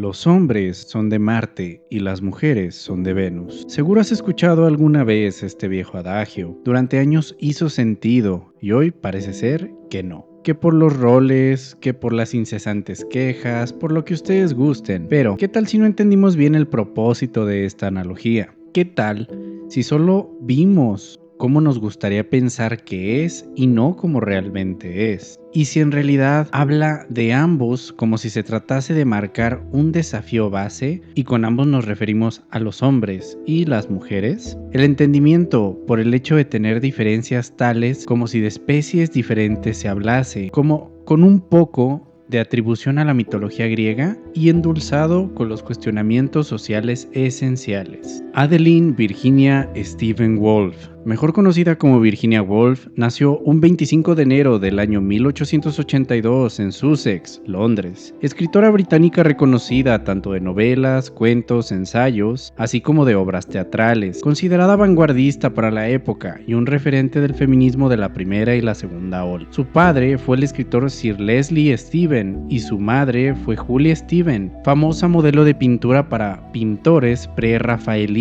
Los hombres son de Marte y las mujeres son de Venus. Seguro has escuchado alguna vez este viejo adagio. Durante años hizo sentido y hoy parece ser que no. Que por los roles, que por las incesantes quejas, por lo que ustedes gusten. Pero, ¿qué tal si no entendimos bien el propósito de esta analogía? ¿Qué tal si solo vimos cómo nos gustaría pensar que es y no como realmente es? Y si en realidad habla de ambos como si se tratase de marcar un desafío base, y con ambos nos referimos a los hombres y las mujeres. El entendimiento por el hecho de tener diferencias tales como si de especies diferentes se hablase, como con un poco de atribución a la mitología griega y endulzado con los cuestionamientos sociales esenciales. Adeline Virginia Stephen Woolf, mejor conocida como Virginia Woolf, nació un 25 de enero del año 1882 en Sussex, Londres. Escritora británica reconocida tanto de novelas, cuentos, ensayos, así como de obras teatrales, considerada vanguardista para la época y un referente del feminismo de la primera y la segunda ola. Su padre fue el escritor Sir Leslie Stephen y su madre fue Julia Stephen, famosa modelo de pintura para pintores pre-rafaelitas.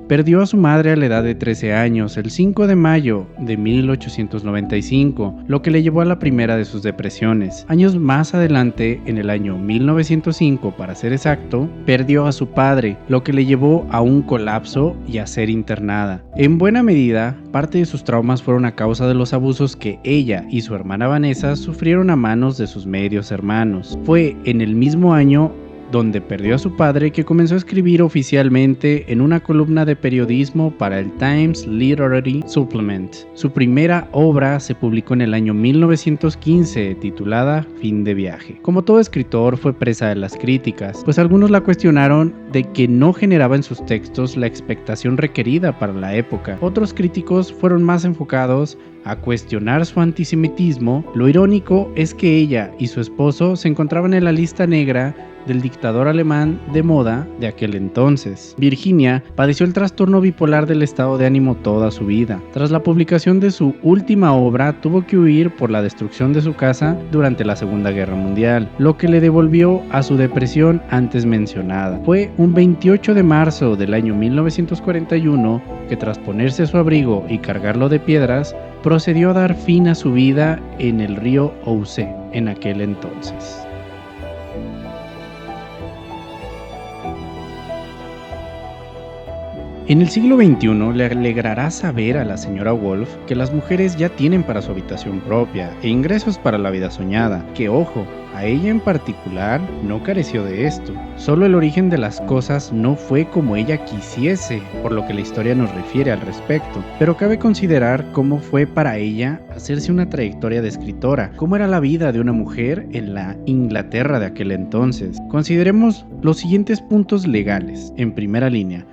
Perdió a su madre a la edad de 13 años el 5 de mayo de 1895, lo que le llevó a la primera de sus depresiones. Años más adelante, en el año 1905 para ser exacto, perdió a su padre, lo que le llevó a un colapso y a ser internada. En buena medida, parte de sus traumas fueron a causa de los abusos que ella y su hermana Vanessa sufrieron a manos de sus medios hermanos. Fue en el mismo año donde perdió a su padre que comenzó a escribir oficialmente en una columna de periodismo para el Times Literary Supplement. Su primera obra se publicó en el año 1915, titulada Fin de viaje. Como todo escritor, fue presa de las críticas, pues algunos la cuestionaron de que no generaba en sus textos la expectación requerida para la época. Otros críticos fueron más enfocados a cuestionar su antisemitismo. Lo irónico es que ella y su esposo se encontraban en la lista negra del dictador alemán de moda de aquel entonces. Virginia padeció el trastorno bipolar del estado de ánimo toda su vida. Tras la publicación de su última obra, tuvo que huir por la destrucción de su casa durante la Segunda Guerra Mundial, lo que le devolvió a su depresión antes mencionada. Fue un 28 de marzo del año 1941 que, tras ponerse su abrigo y cargarlo de piedras, procedió a dar fin a su vida en el río Ouse en aquel entonces. En el siglo XXI le alegrará saber a la señora Woolf que las mujeres ya tienen para su habitación propia e ingresos para la vida soñada, que ojo, a ella en particular no careció de esto. Solo el origen de las cosas no fue como ella quisiese, por lo que la historia nos refiere al respecto, pero cabe considerar cómo fue para ella hacerse una trayectoria de escritora, cómo era la vida de una mujer en la Inglaterra de aquel entonces. Consideremos los siguientes puntos legales, en primera línea.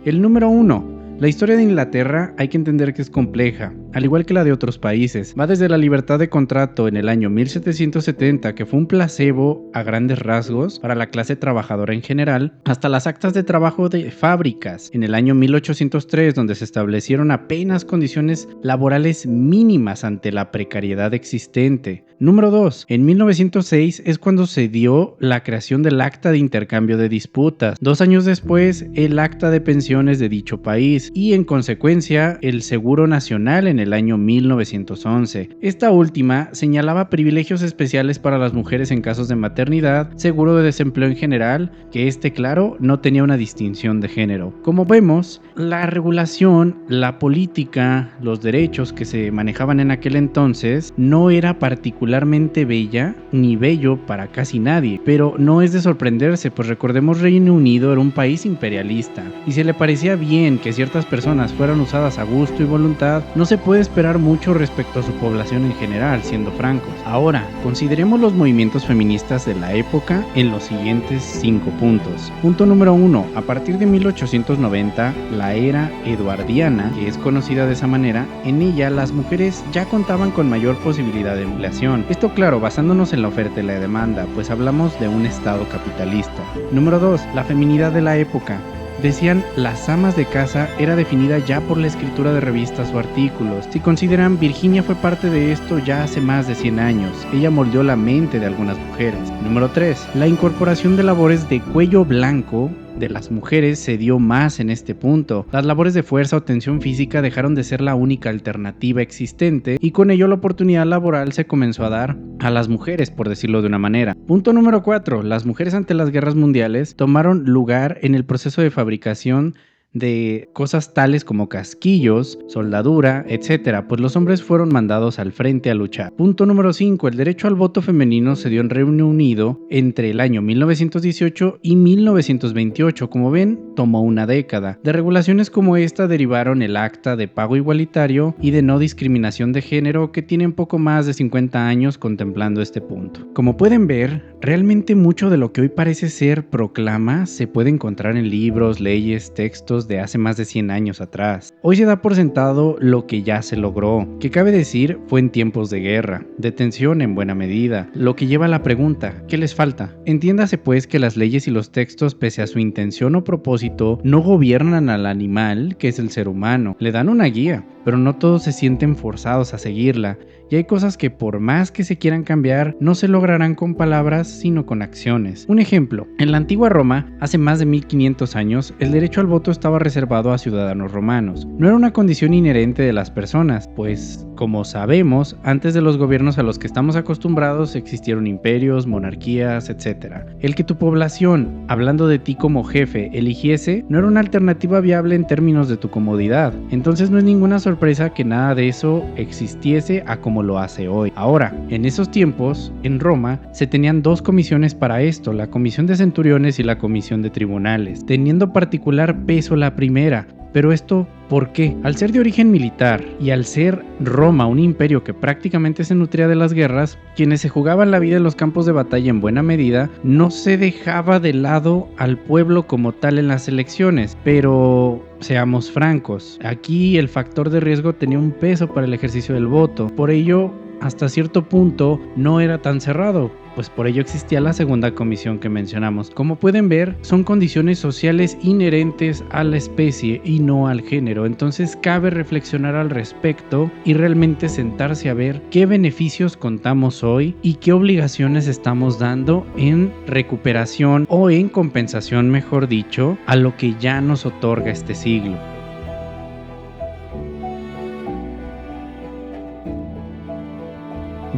El número 1. La historia de Inglaterra hay que entender que es compleja, al igual que la de otros países. Va desde la libertad de contrato en el año 1770, que fue un placebo a grandes rasgos para la clase trabajadora en general, hasta las actas de trabajo de fábricas en el año 1803, donde se establecieron apenas condiciones laborales mínimas ante la precariedad existente. Número 2. En 1906 es cuando se dio la creación del Acta de Intercambio de Disputas. 2 años después, el Acta de Pensiones de dicho país y, en consecuencia, el Seguro Nacional en el año 1911. Esta última señalaba privilegios especiales para las mujeres en casos de maternidad, seguro de desempleo en general, que claro, no tenía una distinción de género. Como vemos, la regulación, la política, los derechos que se manejaban en aquel entonces no era particularmente bella ni bello para casi nadie, pero no es de sorprenderse, pues recordemos, Reino Unido era un país imperialista y si le parecía bien que ciertas personas fueran usadas a gusto y voluntad, no se puede esperar mucho respecto a su población en general, siendo francos. Ahora, consideremos los movimientos feministas de la época en los siguientes 5 puntos. Punto número 1. A partir de 1890, la era eduardiana, que es conocida de esa manera, en ella las mujeres ya contaban con mayor posibilidad de empleación. Esto, claro, basándonos en la oferta y la demanda, pues hablamos de un estado capitalista. Número 2. La feminidad de la época. decían las amas de casa era definida ya por la escritura de revistas o artículos. Si consideran, Virginia fue parte de esto ya hace más de 100 años. Ella moldeó la mente de algunas mujeres. Número 3. La incorporación de labores de cuello blanco de las mujeres se dio más en este punto. Las labores de fuerza o tensión física dejaron de ser la única alternativa existente y con ello la oportunidad laboral se comenzó a dar a las mujeres, por decirlo de una manera. Punto número 4. Las mujeres ante las guerras mundiales tomaron lugar en el proceso de fabricación de cosas tales como casquillos, soldadura, etc., pues los hombres fueron mandados al frente a luchar. Punto número 5. El derecho al voto femenino se dio en Reino Unido entre el año 1918 y 1928. Como ven, tomó una década. De regulaciones como esta derivaron el Acta de Pago Igualitario y de No Discriminación de Género, que tienen poco más de 50 años contemplando este punto. Como pueden ver, realmente mucho de lo que hoy parece ser proclama se puede encontrar en libros, leyes, textos de hace más de 100 años atrás. Hoy se da por sentado lo que ya se logró, que cabe decir fue en tiempos de guerra, de tensión en buena medida, lo que lleva a la pregunta, ¿qué les falta? Entiéndase pues que las leyes y los textos, pese a su intención o propósito, no gobiernan al animal que es el ser humano, le dan una guía, pero no todos se sienten forzados a seguirla, y hay cosas que por más que se quieran cambiar, no se lograrán con palabras, sino con acciones. Un ejemplo, en la antigua Roma, hace más de 1500 años, el derecho al voto estaba reservado a ciudadanos romanos. No era una condición inherente de las personas, pues, como sabemos, antes de los gobiernos a los que estamos acostumbrados existieron imperios, monarquías, etc. El que tu población, hablando de ti como jefe, eligiese, no era una alternativa viable en términos de tu comodidad. Entonces no es ninguna sorpresa que nada de eso existiese a como lo hace hoy. Ahora, en esos tiempos, en Roma, se tenían dos comisiones para esto, la comisión de centuriones y la comisión de tribunales, teniendo particular peso la primera. Pero esto, ¿por qué? Al ser de origen militar y al ser Roma un imperio que prácticamente se nutría de las guerras, quienes se jugaban la vida en los campos de batalla en buena medida, no se dejaba de lado al pueblo como tal en las elecciones, pero seamos francos, aquí el factor de riesgo tenía un peso para el ejercicio del voto, por ello hasta cierto punto no era tan cerrado, pues por ello existía la segunda comisión que mencionamos. Como pueden ver, son condiciones sociales inherentes a la especie y no al género, entonces cabe reflexionar al respecto y realmente sentarse a ver qué beneficios contamos hoy y qué obligaciones estamos dando en recuperación o en compensación, mejor dicho, a lo que ya nos otorga este siglo.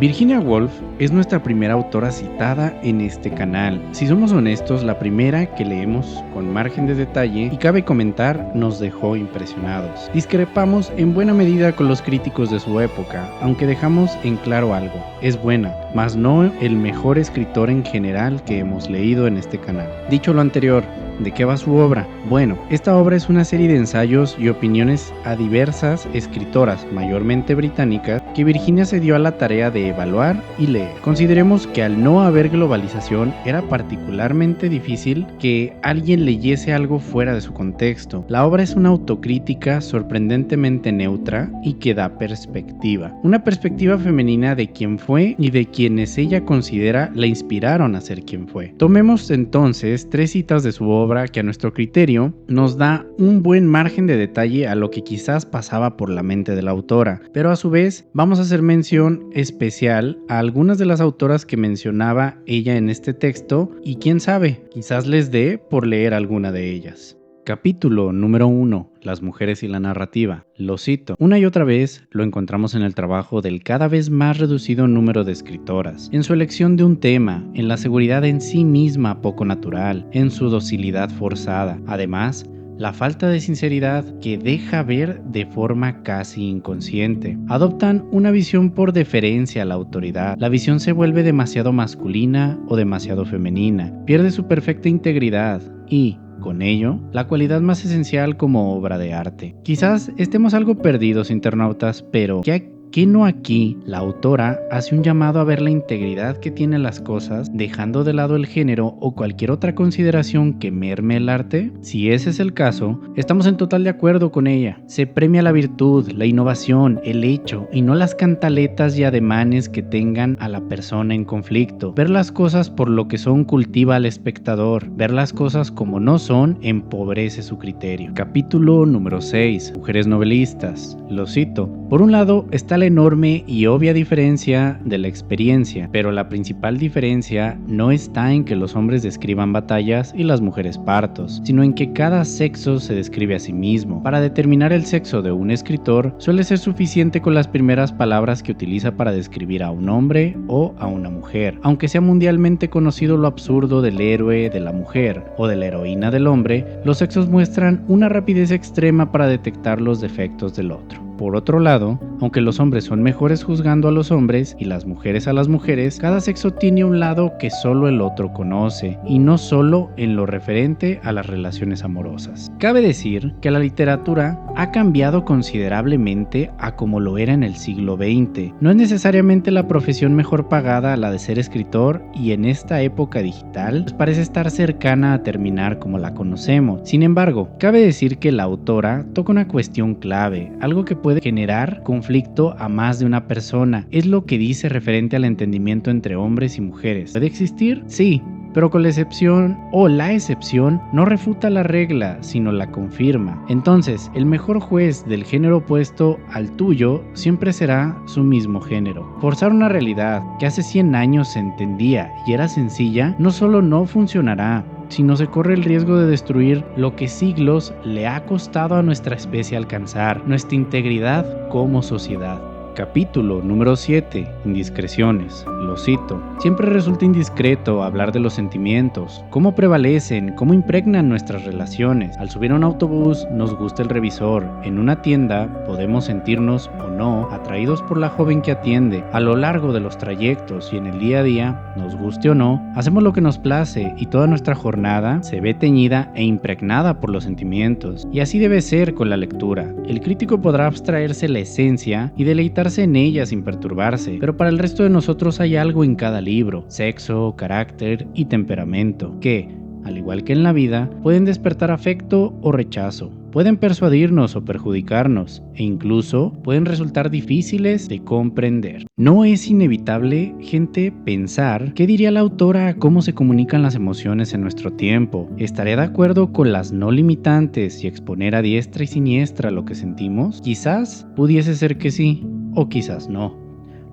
Virginia Woolf es nuestra primera autora citada en este canal. Si somos honestos, la primera que leemos con margen de detalle y cabe comentar nos dejó impresionados. Discrepamos en buena medida con los críticos de su época, aunque dejamos en claro algo, es buena, mas no el mejor escritor en general que hemos leído en este canal. Dicho lo anterior, ¿de qué va su obra? Bueno, esta obra es una serie de ensayos y opiniones a diversas escritoras, mayormente británicas, que Virginia se dio a la tarea de evaluar y leer. Consideremos que al no haber globalización era particularmente difícil que alguien leyese algo fuera de su contexto. La obra es una autocrítica sorprendentemente neutra y que da perspectiva. Una perspectiva femenina de quién fue y de quienes ella considera la inspiraron a ser quien fue. Tomemos entonces 3 citas de su obra que a nuestro criterio nos da un buen margen de detalle a lo que quizás pasaba por la mente de la autora, pero a su vez vamos a hacer mención especial a algunas de las autoras que mencionaba ella en este texto y quién sabe, quizás les dé por leer alguna de ellas. Capítulo número 1. Las mujeres y la narrativa. Lo cito. Una y otra vez lo encontramos en el trabajo del cada vez más reducido número de escritoras, en su elección de un tema, en la seguridad en sí misma poco natural, en su docilidad forzada. Además, la falta de sinceridad que deja ver de forma casi inconsciente. Adoptan una visión por deferencia a la autoridad. La visión se vuelve demasiado masculina o demasiado femenina. Pierde su perfecta integridad y, con ello, la cualidad más esencial como obra de arte. Quizás estemos algo perdidos, internautas, pero ¿qué ¿Qué no aquí la autora hace un llamado a ver la integridad que tienen las cosas, dejando de lado el género o cualquier otra consideración que merme el arte? Si ese es el caso, estamos en total de acuerdo con ella. Se premia la virtud, la innovación, el hecho y no las cantaletas y ademanes que tengan a la persona en conflicto. Ver las cosas por lo que son cultiva al espectador. Ver las cosas como no son empobrece su criterio. Capítulo número 6. Mujeres novelistas. Lo cito. Por un lado está la enorme y obvia diferencia de la experiencia, pero la principal diferencia no está en que los hombres describan batallas y las mujeres partos, sino en que cada sexo se describe a sí mismo. Para determinar el sexo de un escritor, suele ser suficiente con las primeras palabras que utiliza para describir a un hombre o a una mujer. Aunque sea mundialmente conocido lo absurdo del héroe de la mujer o de la heroína del hombre, los sexos muestran una rapidez extrema para detectar los defectos del otro. Por otro lado, aunque los hombres son mejores juzgando a los hombres y las mujeres a las mujeres, cada sexo tiene un lado que solo el otro conoce, y no solo en lo referente a las relaciones amorosas. Cabe decir que la literatura ha cambiado considerablemente a como lo era en el siglo XX. No es necesariamente la profesión mejor pagada la de ser escritor, y en esta época digital pues parece estar cercana a terminar como la conocemos. Sin embargo, cabe decir que la autora toca una cuestión clave, algo que puede generar conflicto a más de una persona. Es lo que dice referente al entendimiento entre hombres y mujeres. ¿Puede existir? Sí, pero con la excepción o la excepción no refuta la regla, sino la confirma. Entonces, el mejor juez del género opuesto al tuyo siempre será su mismo género. Forzar una realidad que hace 100 años se entendía y era sencilla, no solo no funcionará, sino se corre el riesgo de destruir lo que siglos le ha costado a nuestra especie alcanzar, nuestra integridad como sociedad. Capítulo número 7. Indiscreciones. Lo cito. Siempre resulta indiscreto hablar de los sentimientos, cómo prevalecen, cómo impregnan nuestras relaciones. Al subir a un autobús nos gusta el revisor. En una tienda podemos sentirnos o no atraídos por la joven que atiende. A lo largo de los trayectos y en el día a día, nos guste o no, hacemos lo que nos place y toda nuestra jornada se ve teñida e impregnada por los sentimientos. Y así debe ser con la lectura. El crítico podrá abstraerse la esencia y deleitarse en ella sin perturbarse, pero para el resto de nosotros hay algo en cada libro: sexo, carácter y temperamento, que, al igual que en la vida, pueden despertar afecto o rechazo, pueden persuadirnos o perjudicarnos, e incluso pueden resultar difíciles de comprender. No es inevitable, gente, pensar qué diría la autora a cómo se comunican las emociones en nuestro tiempo. ¿Estaré de acuerdo con las no limitantes y exponer a diestra y siniestra lo que sentimos? Quizás pudiese ser que sí, o quizás no.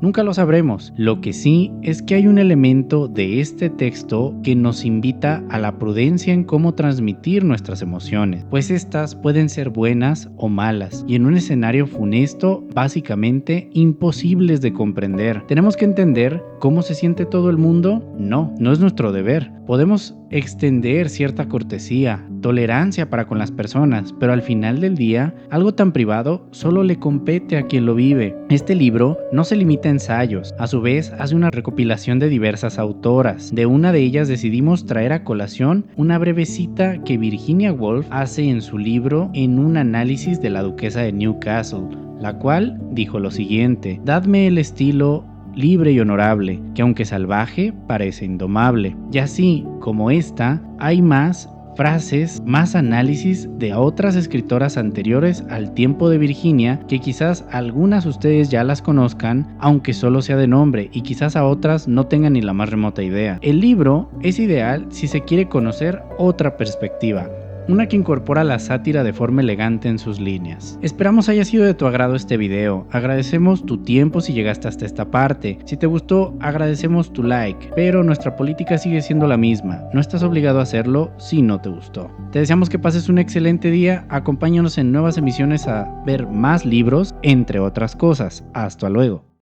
Nunca lo sabremos. Lo que sí es que hay un elemento de este texto que nos invita a la prudencia en cómo transmitir nuestras emociones, pues estas pueden ser buenas o malas, y en un escenario funesto, básicamente imposibles de comprender. ¿Tenemos que entender cómo se siente todo el mundo? No es nuestro deber. Podemos extender cierta cortesía, tolerancia para con las personas, pero al final del día, algo tan privado solo le compete a quien lo vive. Este libro no se limita a ensayos, a su vez hace una recopilación de diversas autoras. De una de ellas decidimos traer a colación una breve cita que Virginia Woolf hace en su libro En un análisis de la duquesa de Newcastle, la cual dijo lo siguiente: dadme el estilo libre y honorable, que aunque salvaje, parece indomable. Y así como esta, hay más frases, más análisis de otras escritoras anteriores al tiempo de Virginia, que quizás algunas ustedes ya las conozcan, aunque solo sea de nombre, y quizás a otras no tengan ni la más remota idea. El libro es ideal si se quiere conocer otra perspectiva, una que incorpora la sátira de forma elegante en sus líneas. Esperamos haya sido de tu agrado este video. Agradecemos tu tiempo si llegaste hasta esta parte. Si te gustó, agradecemos tu like, pero nuestra política sigue siendo la misma. No estás obligado a hacerlo si no te gustó. Te deseamos que pases un excelente día. Acompáñanos en nuevas emisiones a ver más libros, entre otras cosas. Hasta luego.